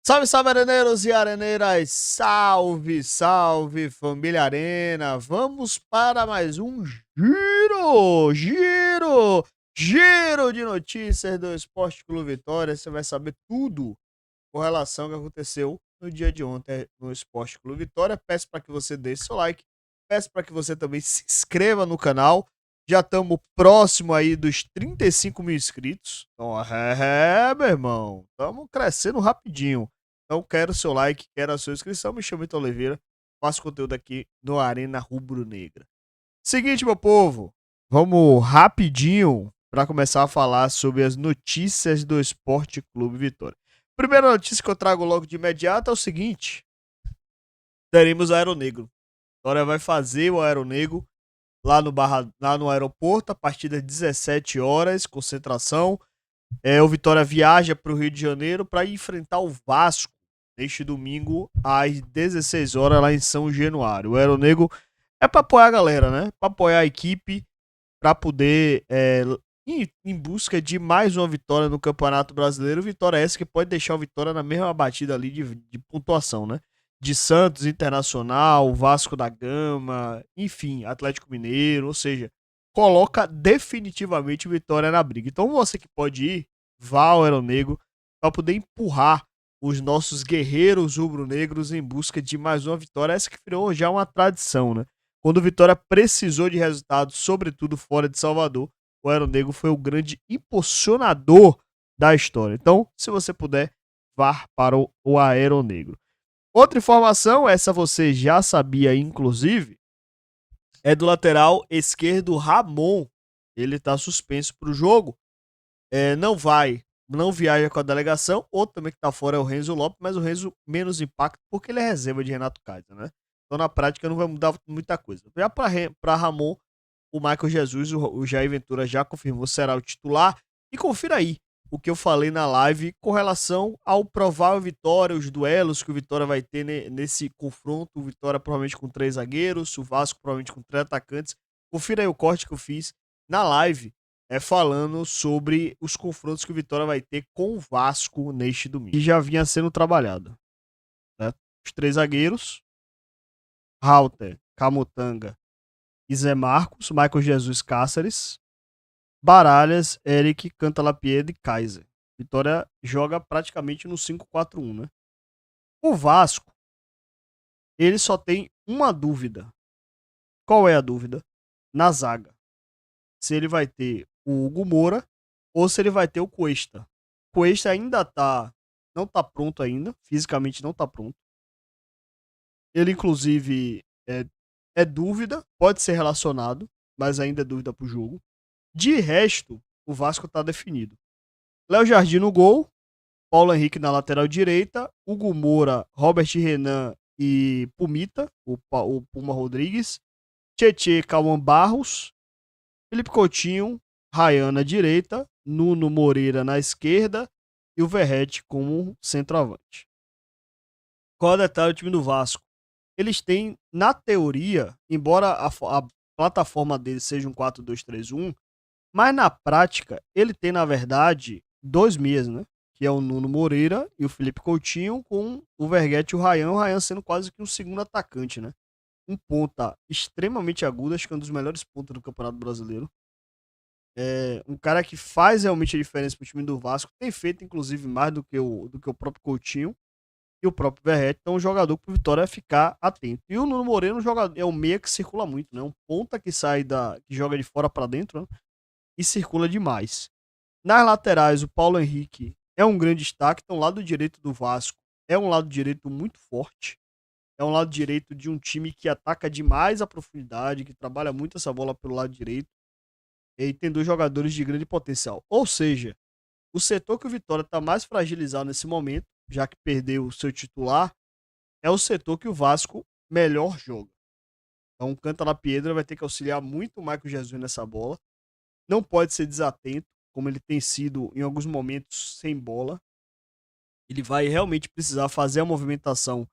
Salve, salve, areneiros e areneiras! Salve, salve, família Arena! Vamos para mais um giro de notícias do Esporte Clube Vitória. Você vai saber tudo com relação ao que aconteceu no dia de ontem no Esporte Clube Vitória. Peço para que você deixe seu like, peço para que você também se inscreva no canal. Já estamos próximo aí dos 35 mil inscritos. Então, meu irmão, estamos crescendo rapidinho. Então, quero seu like, quero a sua inscrição. Me chamo Vitor Oliveira, faço conteúdo aqui no Arena Rubro Negra. Seguinte, meu povo, vamos rapidinho para começar a falar sobre as notícias do Esporte Clube Vitória. Primeira notícia que eu trago logo de imediato é o seguinte: teremos o Aeronegro. Vitória vai fazer o Aeronegro lá no aeroporto a partir das 17 horas, concentração. O Vitória viaja para o Rio de Janeiro para enfrentar o Vasco neste domingo às 16 horas lá em São Januário. O Aeronegro é para apoiar a galera, né? Para apoiar a equipe, para poder ir em busca de mais uma vitória no Campeonato Brasileiro. Vitória essa que pode deixar o Vitória na mesma batida ali de pontuação, né? De Santos, Internacional, Vasco da Gama, enfim, Atlético Mineiro, ou seja, coloca definitivamente o Vitória na briga. Então você que pode ir, vá ao Aeronegro para poder empurrar os nossos guerreiros rubro-negros em busca de mais uma vitória. Essa que virou já uma tradição, né? Quando o Vitória precisou de resultados, sobretudo fora de Salvador, o Aeronegro foi o grande impulsionador da história. Então, se você puder, vá para o Aeronegro. Outra informação, essa você já sabia, inclusive, é do lateral esquerdo Ramon. Ele está suspenso para o jogo. Não viaja com a delegação. Outro também que está fora é o Renzo Lopes, mas o Renzo menos impacto porque ele é reserva de Renato Kaiser, né? Então na prática não vai mudar muita coisa. Já para Ramon, o Michael Jesus, o Jair Ventura já confirmou será o titular. E confira aí o que eu falei na live com relação ao provável Vitória, os duelos que o Vitória vai ter nesse confronto. O Vitória provavelmente com 3 zagueiros, o Vasco provavelmente com 3 atacantes. Confira aí o corte que eu fiz na live falando sobre os confrontos que o Vitória vai ter com o Vasco neste domingo. E já vinha sendo trabalhado. Né? Os 3 zagueiros, Halter, Camutanga e Zé Marcos, Michael Jesus Cáceres, Baralhas, Eric, Cantalapiede e Kaiser. Vitória joga praticamente no 5-4-1, né? O Vasco, ele só tem uma dúvida. Qual é a dúvida? Na zaga. Se ele vai ter o Hugo Moura ou se ele vai ter o Cuesta. O Cuesta ainda não tá pronto ainda, fisicamente não tá pronto. Ele inclusive é dúvida, pode ser relacionado, mas ainda é dúvida pro jogo. De resto, o Vasco tá definido. Léo Jardim no gol, Paulo Henrique na lateral direita, Hugo Moura, Robert Renan e Pumita, o Puma Rodrigues, Tietê, Cauã Barros, Felipe Coutinho, Ryan na direita, Nuno Moreira na esquerda e o Verrete como centroavante. Qual é o detalhe do time do Vasco? Eles têm, na teoria, embora a plataforma deles seja um 4-2-3-1, mas na prática ele tem, na verdade, 2 meias, né? Que é o Nuno Moreira e o Felipe Coutinho, com o Verguete e o Ryan sendo quase que um segundo atacante, né? Um ponta extremamente agudo, acho que é um dos melhores pontos do Campeonato Brasileiro. Um cara que faz realmente a diferença pro time do Vasco, tem feito inclusive mais do que o próprio Coutinho e o próprio Verrete, então um jogador pro Vitória ficar atento. E o Nuno Moreira é um meia que circula muito, né? Um ponta que que joga de fora para dentro, né? E circula demais. Nas laterais, o Paulo Henrique é um grande destaque, então o lado direito do Vasco é um lado direito muito forte. É um lado direito de um time que ataca demais a profundidade, que trabalha muito essa bola pelo lado direito. E tem 2 jogadores de grande potencial. Ou seja, o setor que o Vitória está mais fragilizado nesse momento, já que perdeu o seu titular, é o setor que o Vasco melhor joga. Então, Canta na Piedra vai ter que auxiliar muito o Michael Jesus nessa bola. Não pode ser desatento, como ele tem sido em alguns momentos sem bola. Ele vai realmente precisar fazer a movimentação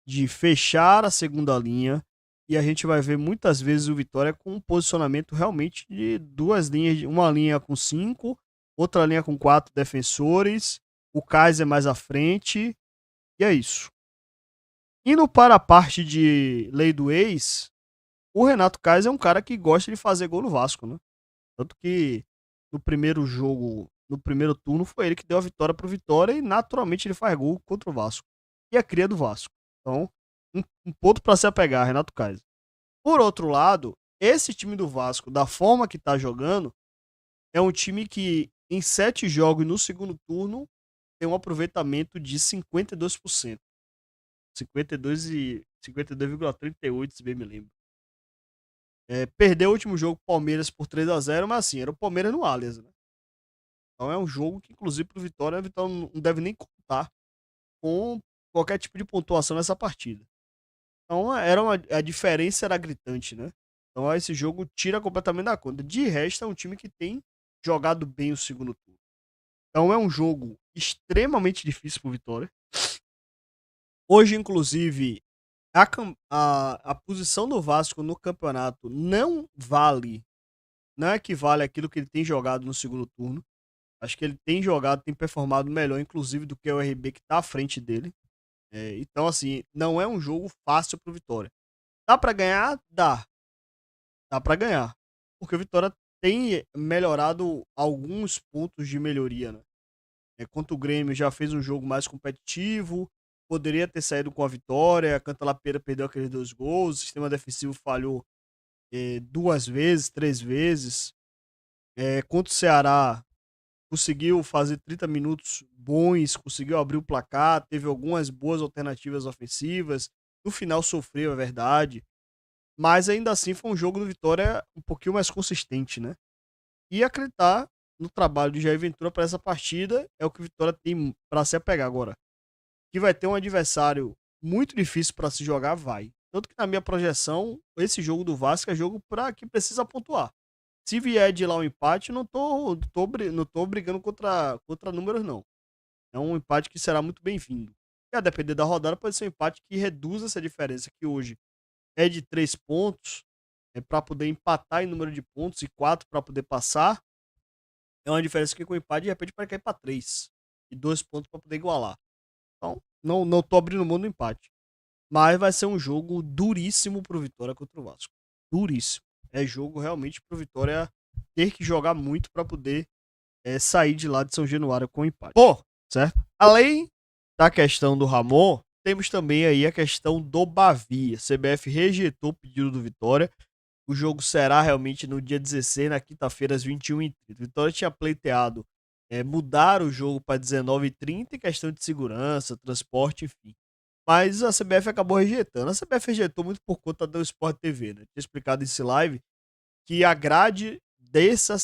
de fechar a segunda linha. E a gente vai ver muitas vezes o Vitória com um posicionamento realmente de 2 linhas, uma linha com 5, outra linha com 4 defensores, o Kaiser mais à frente E é isso. Indo para a parte de lei do ex, o Renato Kaiser é um cara que gosta de fazer gol no Vasco, né? Tanto que no primeiro jogo, no primeiro turno, foi ele que deu a vitória pro Vitória e naturalmente ele faz gol contra o Vasco. E é cria do Vasco. Então, um ponto para se apegar, Renato Kaiser. Por outro lado, esse time do Vasco, da forma que tá jogando, é um time que em 7 jogos no segundo turno tem um aproveitamento de 52%. 52,38, se bem me lembro. Perdeu o último jogo Palmeiras por 3-0, mas assim, era o Palmeiras no Allianz, né? Então é um jogo que, inclusive, pro Vitória, a Vitória não deve nem contar com qualquer tipo de pontuação nessa partida. Então a diferença era gritante, né? Então esse jogo tira completamente da conta. De resto, é um time que tem jogado bem o segundo turno. Então é um jogo extremamente difícil pro Vitória. Hoje, inclusive, a posição do Vasco no campeonato não equivale àquilo que ele tem jogado no segundo turno. Acho que ele tem jogado, tem performado melhor, inclusive, do que o RB que tá à frente dele. Então, assim, não é um jogo fácil pro Vitória. Dá pra ganhar? Dá. Dá pra ganhar. Porque o Vitória tem melhorado alguns pontos de melhoria, né? Contra o Grêmio já fez um jogo mais competitivo, poderia ter saído com a vitória, a Cantalapeira perdeu aqueles 2 gols, o sistema defensivo falhou 2 vezes, 3 vezes. Contra o Ceará, conseguiu fazer 30 minutos bons, conseguiu abrir o placar, teve algumas boas alternativas ofensivas. No final sofreu, é verdade. Mas ainda assim foi um jogo do Vitória um pouquinho mais consistente, né? E acreditar no trabalho de Jair Ventura para essa partida é o que o Vitória tem para se apegar agora. Que vai ter um adversário muito difícil para se jogar, vai. Tanto que na minha projeção, esse jogo do Vasco é jogo para que precisa pontuar. Se vier de lá um empate, não tô brigando contra números, não. É um empate que será muito bem-vindo. E a depender da rodada, pode ser um empate que reduza essa diferença, que hoje é de 3 pontos, para poder empatar em número de pontos e 4 para poder passar. É uma diferença que com o empate, de repente, pode cair para 3 e 2 pontos para poder igualar. Então, não tô abrindo mão do empate. Mas vai ser um jogo duríssimo pro Vitória contra o Vasco. Duríssimo. É jogo realmente pro Vitória ter que jogar muito para poder sair de lá de São Januário com empate. Pô, certo? Além da questão do Ramon, temos também aí a questão do Bavi. A CBF rejeitou o pedido do Vitória. O jogo será realmente no dia 16, na quinta-feira, às 21h30. Vitória tinha pleiteado mudar o jogo para 19h30 em questão de segurança, transporte, enfim. Mas a CBF acabou rejeitando. A CBF rejeitou muito por conta do Sport TV, né? Tinha explicado nesse live que a grade dessa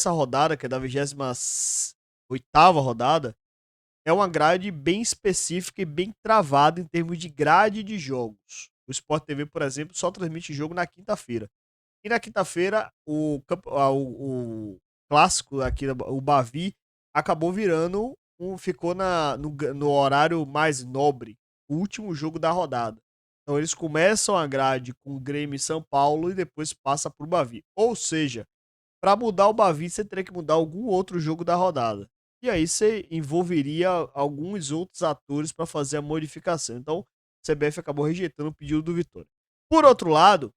rodada, que é da 28ª rodada, é uma grade bem específica e bem travada em termos de grade de jogos. O Sport TV, por exemplo, só transmite jogo na quinta-feira. E na quinta-feira, o clássico aqui, o Bavi, acabou virando, ficou no horário mais nobre, o último jogo da rodada. Então eles começam a grade com o Grêmio e São Paulo e depois passa para o Bavi. Ou seja, para mudar o Bavi, você teria que mudar algum outro jogo da rodada. E aí você envolveria alguns outros atores para fazer a modificação. Então, o CBF acabou rejeitando o pedido do Vitória. Por outro lado,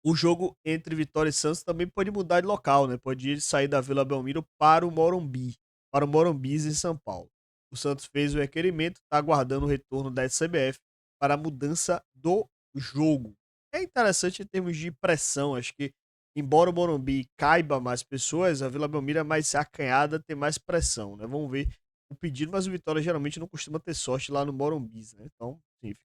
o jogo entre Vitória e Santos também pode mudar de local, né? Pode sair da Vila Belmiro para o Morumbi, para o Morumbis em São Paulo. O Santos fez o requerimento, está aguardando o retorno da CBF para a mudança do jogo. É interessante em termos de pressão, acho que embora o Morumbi caiba mais pessoas, a Vila Belmiro é mais acanhada, tem mais pressão, né? Vamos ver o pedido, mas o Vitória geralmente não costuma ter sorte lá no Morumbi, né? Então, sim,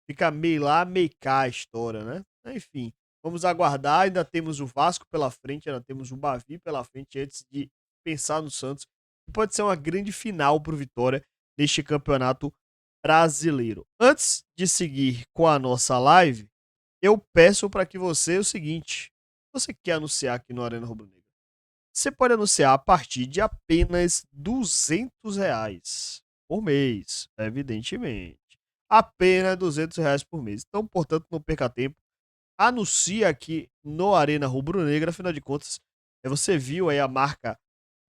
fica meio lá, meio cá a história, né? Enfim, vamos aguardar, ainda temos o Vasco pela frente, ainda temos o Bavi pela frente antes de pensar no Santos. Pode ser uma grande final para o Vitória neste campeonato brasileiro. Antes de seguir com a nossa live, eu peço para que você o seguinte: você quer anunciar aqui no Arena Rubro Negra? Você pode anunciar a partir de apenas R$ 200 por mês, evidentemente. Apenas R$ 200 por mês. Então, portanto, não perca tempo. Anuncie aqui no Arena Rubro Negra. Afinal de contas, você viu aí a marca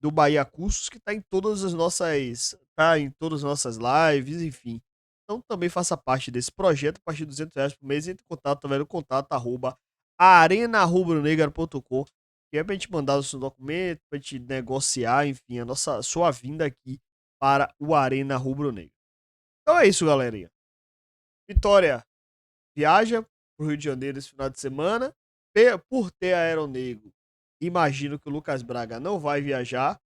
do Bahia Cursos que está em todas as nossas. tá em todas as nossas lives, enfim. Então também faça parte desse projeto a partir de R$ 200 por mês. Entre em contato, tá vendo? Contato arroba arenarubronegra.com, que é pra gente mandar o seu documento, pra gente negociar, enfim, sua vinda aqui para o Arena Rubro Negra. Então é isso, galerinha. Vitória viaja pro Rio de Janeiro esse final de semana. Por ter Aeronegro, imagino que o Lucas Braga não vai viajar.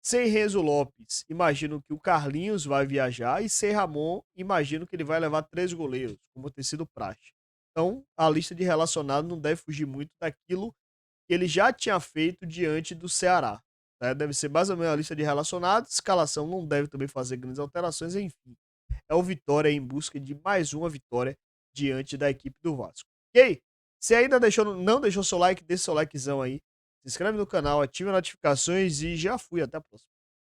Sem Renzo Lopes, imagino que o Carlinhos vai viajar. E sem Ramon, imagino que ele vai levar 3 goleiros, como tem sido praxe. Então, a lista de relacionados não deve fugir muito daquilo que ele já tinha feito diante do Ceará. Né? Deve ser mais ou menos a lista de relacionados. Escalação não deve também fazer grandes alterações, enfim. É o Vitória em busca de mais uma vitória diante da equipe do Vasco. Ok? Se ainda não deixou seu like, deixa seu likezão aí. Se inscreve no canal, ative as notificações e já fui. Até a próxima.